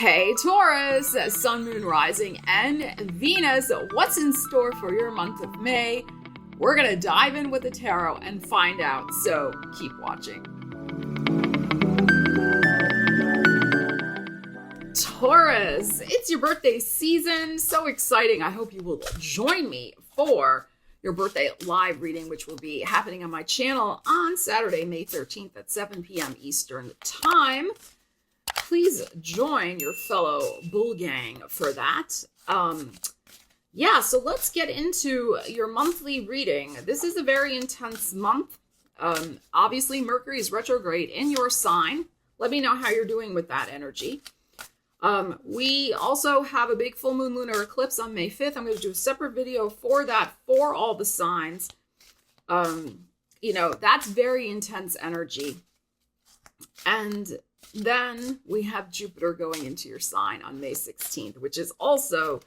Hey Taurus, Sun, Moon, Rising, and Venus, what's in store for your month of May? We're going to dive in with the tarot and find out, so keep watching. Taurus, it's your birthday season. So exciting. I hope you will join me for your birthday live reading, which will be happening on my channel on Saturday, May 13th at 7 p.m. Eastern Time. Please join your fellow bull gang for that. So let's get into your monthly reading. This is a very intense month. Obviously, Mercury is retrograde in your sign. Let me know how you're doing with that energy. We also have a big full moon lunar eclipse on May 5th. I'm going to do a separate video for that, for all the signs. That's very intense energy. And then we have Jupiter going into your sign on May 16th, which is also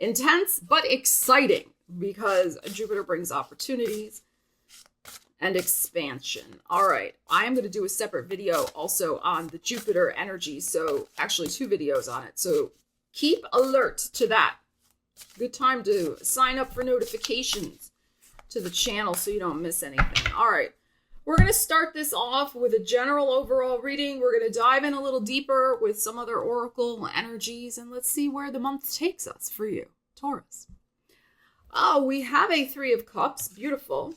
intense but exciting because Jupiter brings opportunities and expansion. All right, I am going to do a separate video also on the Jupiter energy. So actually 2 videos on it. So keep alert to that. Good time to sign up for notifications to the channel so you don't miss anything. All right. We're going to start this off with a general overall reading. We're going to dive in a little deeper with some other oracle energies, and let's see where the month takes us for you, Taurus. Oh, we have a 3 of Cups. Beautiful.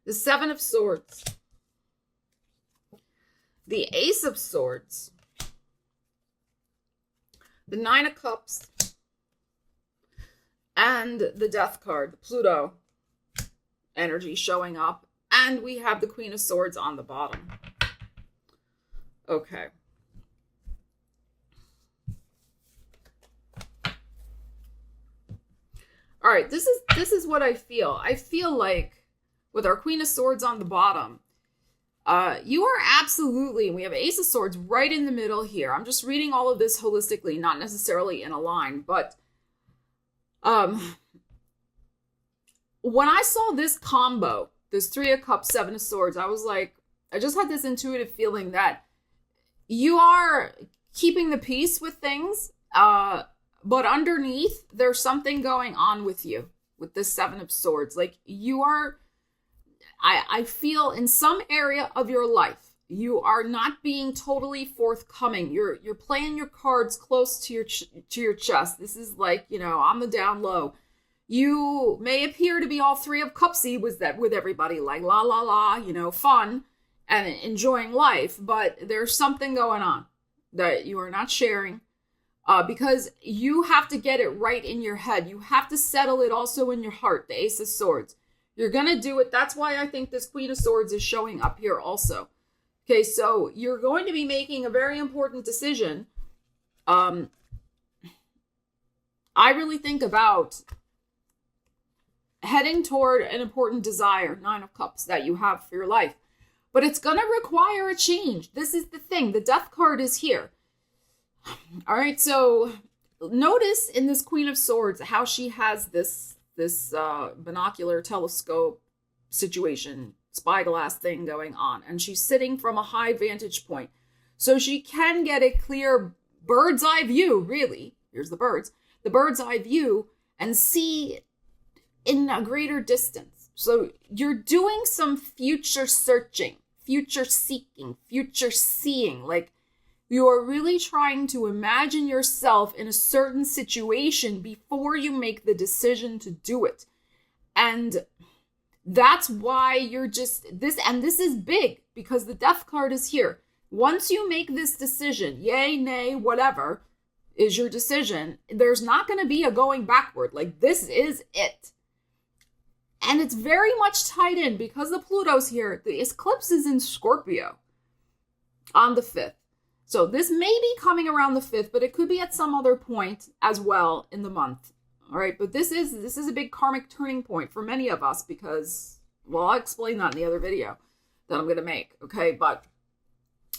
The 7 of Swords. The Ace of Swords. The 9 of Cups. And the Death card, the Pluto energy showing up, and we have the Queen of Swords on the bottom. Okay. All right, this is what I feel. I feel like with our Queen of Swords on the bottom, you are absolutely, we have Ace of Swords right in the middle here. I'm just reading all of this holistically, not necessarily in a line, but when I saw this combo, this 3 of Cups, 7 of Swords, I was like, I just had this intuitive feeling that you are keeping the peace with things, but underneath, there's something going on with you with this 7 of Swords. Like you are, I feel in some area of your life, you are not being totally forthcoming. You're playing your cards close to your chest. This is like, on the down low. You may appear to be all 3 of Cupsy with everybody, like la la la, fun and enjoying life, but there's something going on that you are not sharing because you have to get it right in your head. You have to settle it also in your heart, the Ace of Swords. You're going to do it. That's why I think this Queen of Swords is showing up here also. Okay, so you're going to be making a very important decision. I really think about heading toward an important desire, 9 of Cups, that you have for your life. But it's going to require a change. This is the thing. The Death card is here. All right, so notice in this Queen of Swords how she has this binocular telescope situation, spyglass thing going on. And she's sitting from a high vantage point. So she can get a clear bird's eye view, really. Here's the bird's eye view, and see in a greater distance. So you're doing some future searching, future seeking, future seeing. Like you are really trying to imagine yourself in a certain situation before you make the decision to do it. And that's why you're just this, and this is big because the Death card is here. Once you make this decision, yay, nay, whatever is your decision, there's not going to be a going backward. Like this is it. And it's very much tied in because the Pluto's here. The eclipse is in Scorpio on the 5th. So this may be coming around the 5th, but it could be at some other point as well in the month. All right, but this is a big karmic turning point for many of us because, well, I'll explain that in the other video that I'm going to make. Okay, but,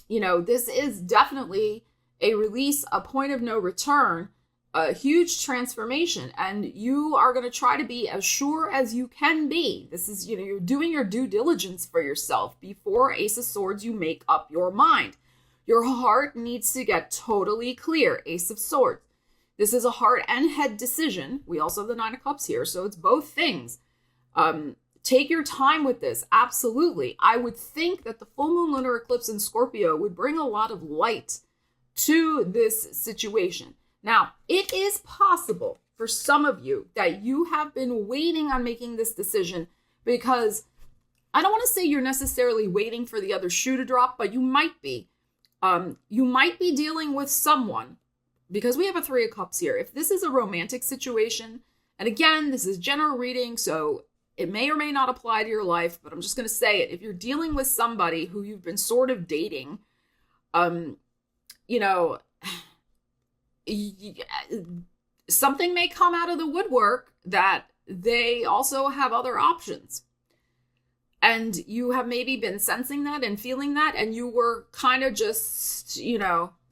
this is definitely a release, a point of no return, a huge transformation, and you are going to try to be as sure as you can be. This is, you're doing your due diligence for yourself. Before Ace of Swords, you make up your mind. Your heart needs to get totally clear. Ace of Swords. This is a heart and head decision. We also have the Nine of Cups here, so it's both things. Take your time with this. Absolutely. I would think that the full moon lunar eclipse in Scorpio would bring a lot of light to this situation. Now, it is possible for some of you that you have been waiting on making this decision because I don't want to say you're necessarily waiting for the other shoe to drop, but you might be. You might be dealing with someone, because we have a Three of Cups here. If this is a romantic situation, and again, this is general reading, so it may or may not apply to your life, but I'm just going to say it. If you're dealing with somebody who you've been sort of dating, something may come out of the woodwork that they also have other options. And you have maybe been sensing that and feeling that, and you were kind of just,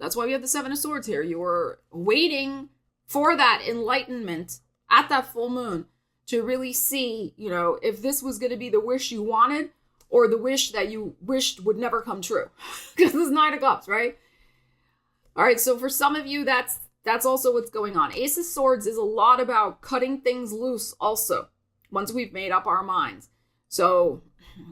that's why we have the Seven of Swords here. You were waiting for that enlightenment at that full moon to really see, if this was going to be the wish you wanted or the wish that you wished would never come true. Because this is Nine of Cups, right? All right, so for some of you, that's also what's going on. Ace of Swords is a lot about cutting things loose also, once we've made up our minds. So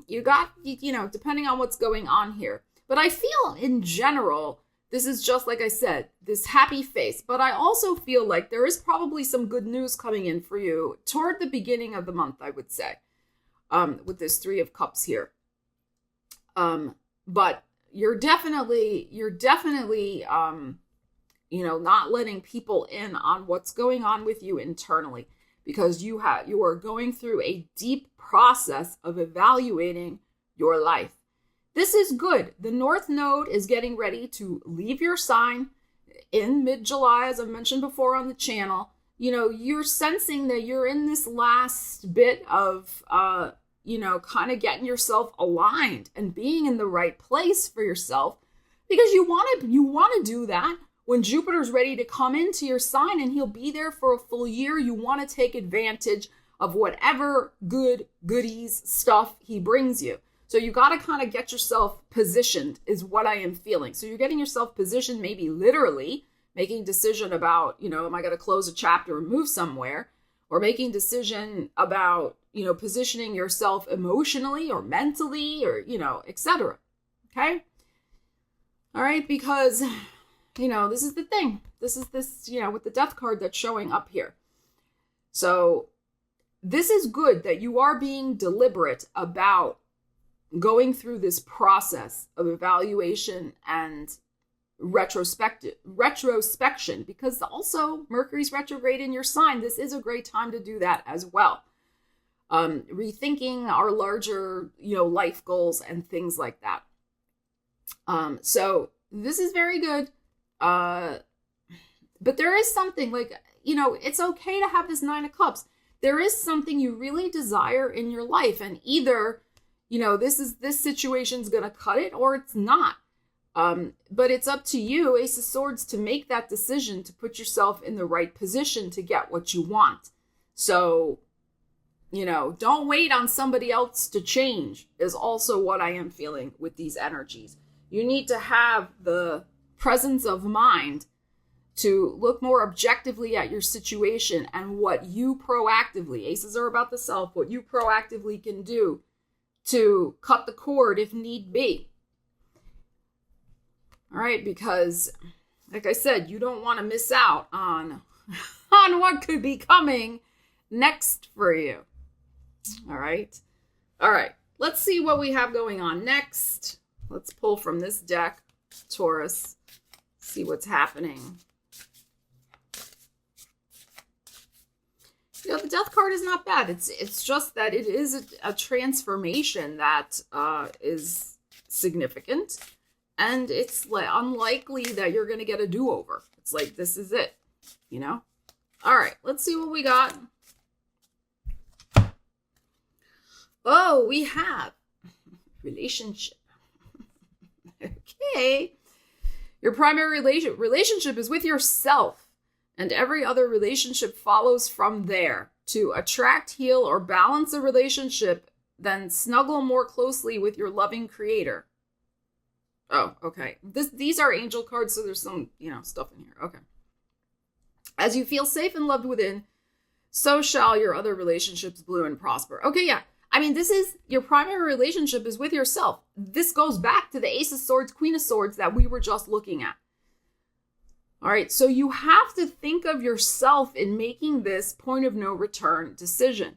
you got, depending on what's going on here. But I feel in general, this is just, like I said, this happy face. But I also feel like there is probably some good news coming in for you toward the beginning of the month, I would say, with this Three of Cups here. But you're definitely, not letting people in on what's going on with you internally, because you are going through a deep process of evaluating your life. This is good. The North Node is getting ready to leave your sign in mid-July, as I've mentioned before on the channel. You're sensing that you're in this last bit of, kind of getting yourself aligned and being in the right place for yourself, because you want to do that. When Jupiter's ready to come into your sign and he'll be there for a full year, you want to take advantage of whatever goodies stuff he brings you. So you got to kind of get yourself positioned is what I am feeling. So you're getting yourself positioned, maybe literally making decision about, am I going to close a chapter and move somewhere, or making decision about, positioning yourself emotionally or mentally or, etc. Okay. All right. Because this is the thing. This is with the Death card that's showing up here. So this is good that you are being deliberate about going through this process of evaluation and retrospection, because also Mercury's retrograde in your sign. This is a great time to do that as well. Rethinking our larger, life goals and things like that. So this is very good. But there is something it's okay to have this Nine of Cups. There is something you really desire in your life, and either, this situation's going to cut it or it's not. But it's up to you, Ace of Swords, to make that decision to put yourself in the right position to get what you want. So, don't wait on somebody else to change is also what I am feeling with these energies. You need to have the presence of mind to look more objectively at your situation and what you proactively, aces are about the self, what you proactively can do to cut the cord if need be. All right, because like I said, you don't want to miss out on what could be coming next for you. All right. Let's see what we have going on next. Let's pull from this deck, Taurus. See what's happening. The Death card is not bad. It's just that it is a transformation that is significant, and it's unlikely that you're going to get a do-over. It's like, this is it, All right, let's see what we got. Oh, we have relationship. Okay. Your primary relationship is with yourself, and every other relationship follows from there. To attract, heal, or balance a relationship, then snuggle more closely with your loving creator. Oh, okay. These are angel cards, so there's some, stuff in here. Okay. As you feel safe and loved within, so shall your other relationships bloom and prosper. Okay, yeah. I mean, this is your primary relationship is with yourself. This goes back to the Ace of Swords, Queen of Swords that we were just looking at. All right, so you have to think of yourself in making this point of no return decision.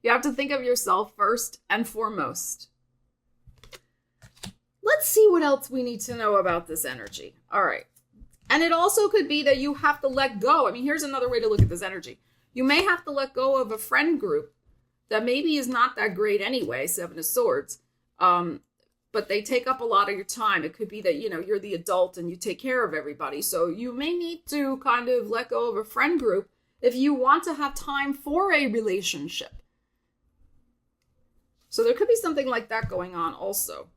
You have to think of yourself first and foremost. Let's see what else we need to know about this energy. All right. And it also could be that you have to let go. I mean, here's another way to look at this energy. You may have to let go of a friend group that maybe is not that great anyway, Seven of Swords, but they take up a lot of your time. It could be that, you're the adult and you take care of everybody. So you may need to kind of let go of a friend group if you want to have time for a relationship. So there could be something like that going on also,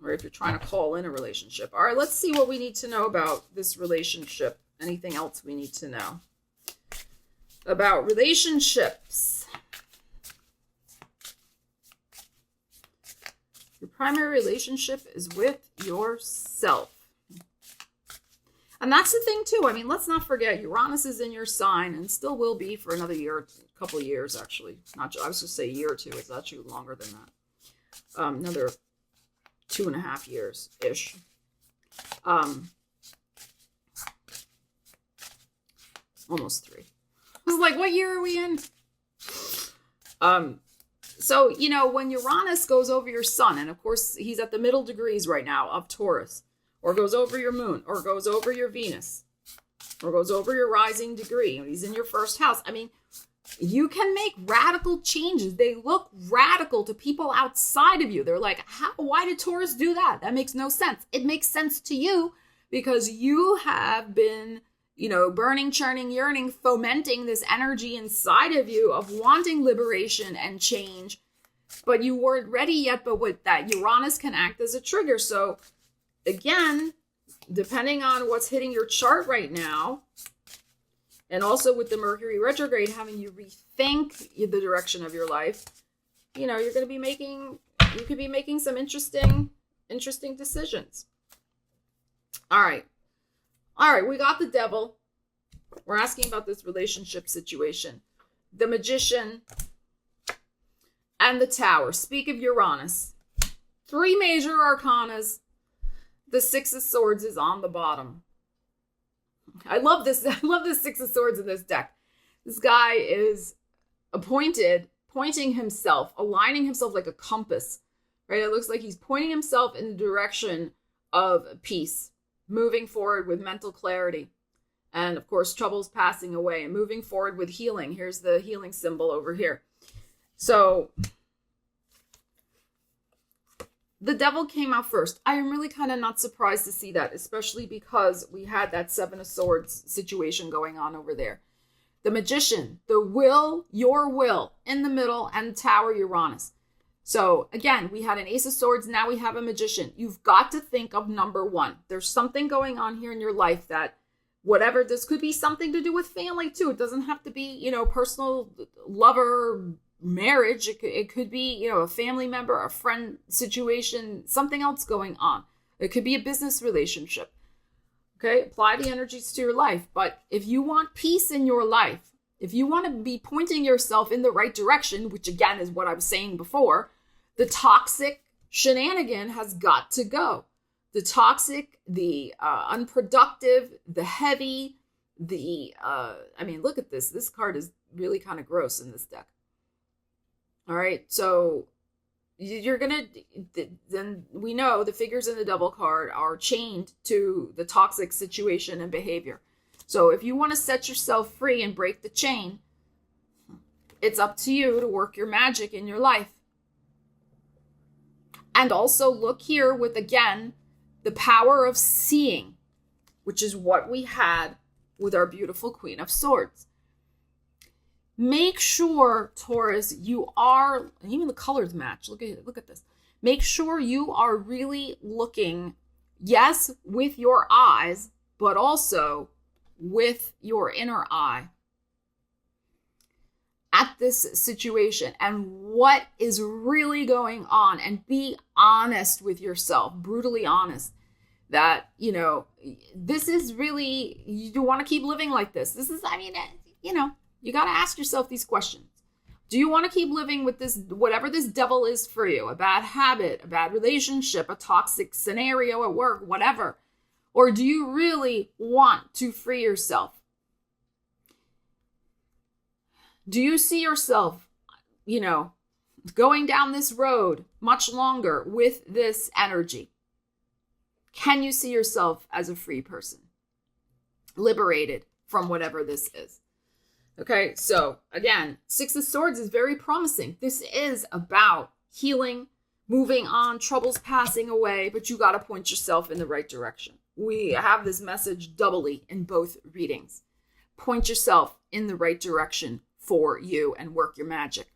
or if you're trying to call in a relationship. All right, let's see what we need to know about this relationship. Anything else we need to know about relationships? Your primary relationship is with yourself. And that's the thing too. I mean, let's not forget Uranus is in your sign and still will be for another year, a couple of years actually. I was going to say a year or two. It's actually longer than that. Another 2.5 years-ish. Almost 3. I was like, what year are we in? So, when Uranus goes over your sun, and of course he's at the middle degrees right now of Taurus, or goes over your moon, or goes over your Venus, or goes over your rising degree, and he's in your first house. I mean, you can make radical changes. They look radical to people outside of you. They're like, why did Taurus do that? That makes no sense. It makes sense to you because you have been, burning, churning, yearning, fomenting this energy inside of you of wanting liberation and change, but you weren't ready yet. But with that, Uranus can act as a trigger. So again, depending on what's hitting your chart right now, and also with the Mercury retrograde having you rethink the direction of your life, you're going to be you could be making some interesting decisions. All right, we got the Devil. We're asking about this relationship situation. The Magician and the Tower. Speak of Uranus. 3 major arcanas. The Six of Swords is on the bottom. I love this. I love the Six of Swords in this deck. This guy is pointing himself, aligning himself like a compass, right? It looks like he's pointing himself in the direction of peace, moving forward with mental clarity. And of course, troubles passing away and moving forward with healing. Here's the healing symbol over here. So the Devil came out first. I am really kind of not surprised to see that, especially because we had that Seven of Swords situation going on over there. The Magician, the will, your will, in the middle, and Tower, Uranus. So again, we had an Ace of Swords. Now we have a Magician. You've got to think of number 1. There's something going on here in your life that whatever, this could be something to do with family too. It doesn't have to be, personal lover, marriage. It could be, a family member, a friend situation, something else going on. It could be a business relationship. Okay, apply the energies to your life. But if you want peace in your life, if you want to be pointing yourself in the right direction, which again is what I was saying before, the toxic shenanigan has got to go. The toxic, the unproductive, the heavy, look at this. This card is really kind of gross in this deck. All right, so then we know the figures in the Devil card are chained to the toxic situation and behavior. So if you want to set yourself free and break the chain, it's up to you to work your magic in your life. And also look here with, again, the power of seeing, which is what we had with our beautiful Queen of Swords. Make sure, Taurus, you are, even the colors match. Look at this. Make sure you are really looking, yes, with your eyes, but also with your inner eye at this situation and what is really going on, and be honest with yourself, brutally honest, that, you know, this is really, you want to keep living like this. This is, I mean, you know, you got to ask yourself these questions. Do you want to keep living with this, whatever this devil is for you, a bad habit, a bad relationship, a toxic scenario at work, whatever? Or do you really want to free yourself? Do you see yourself, you know, going down this road much longer with this energy? Can you see yourself as a free person, liberated from whatever this is? Okay, so again, Six of Swords is very promising. This is about healing, moving on, troubles passing away, but you got to point yourself in the right direction. We have this message doubly in both readings. Point yourself in the right direction for you and work your magic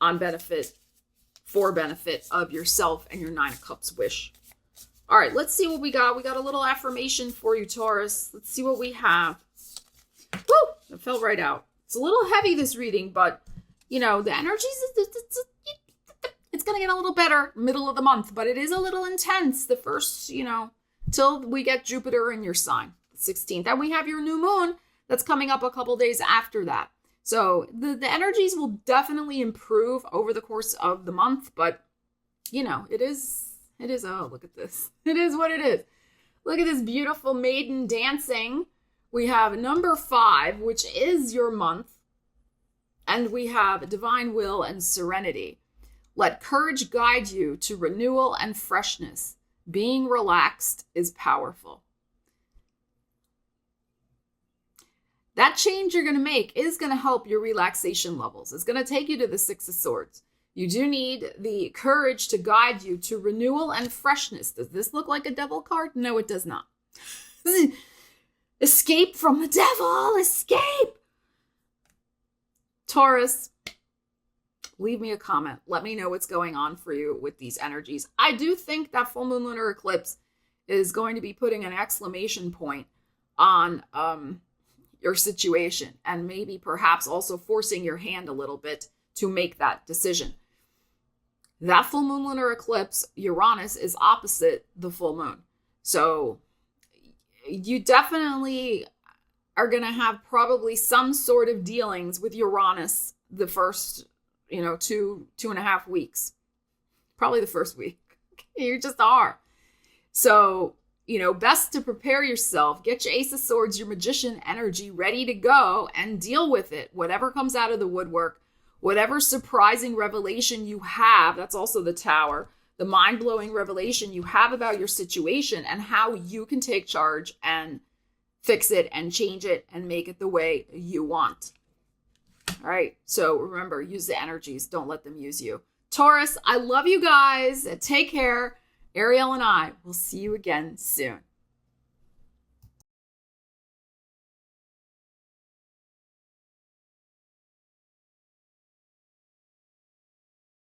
on benefit, for benefit of yourself and your Nine of Cups wish. All right, let's see what we got. We got a little affirmation for you, Taurus. Let's see what we have. Woo! It fell right out. It's a little heavy, this reading, but, you know, the energies, it's going to get a little better middle of the month, but it is a little intense the first, you know, till we get Jupiter in your sign, the 16th. And we have your new moon that's coming up a couple days after that. So the energies will definitely improve over the course of the month, but, you know, it is, oh, look at this. It is what it is. Look at this beautiful maiden dancing. We have number 5, which is your month, and we have divine will and serenity. Let courage guide you to renewal and freshness. Being relaxed is powerful. That change you're going to make is going to help your relaxation levels. It's going to take you to the Six of Swords. You do need the courage to guide you to renewal and freshness. Does this look like a devil card? No, it does not. Escape from the devil, escape. Taurus, leave me a comment. Let me know what's going on for you with these energies. I do think that full moon lunar eclipse is going to be putting an exclamation point on your situation, and maybe perhaps also forcing your hand a little bit to make that decision. That full moon lunar eclipse, Uranus, is opposite the full moon. So you definitely are going to have probably some sort of dealings with Uranus the first, you know, 2.5 weeks. Probably the first week. You just are. So, you know, best to prepare yourself, get your Ace of Swords, your magician energy ready to go and deal with it. Whatever comes out of the woodwork, whatever surprising revelation you have, that's also the Tower, the mind-blowing revelation you have about your situation and how you can take charge and fix it and change it and make it the way you want. All right. So remember, use the energies. Don't let them use you. Taurus, I love you guys. Take care. Ariel and I will see you again soon.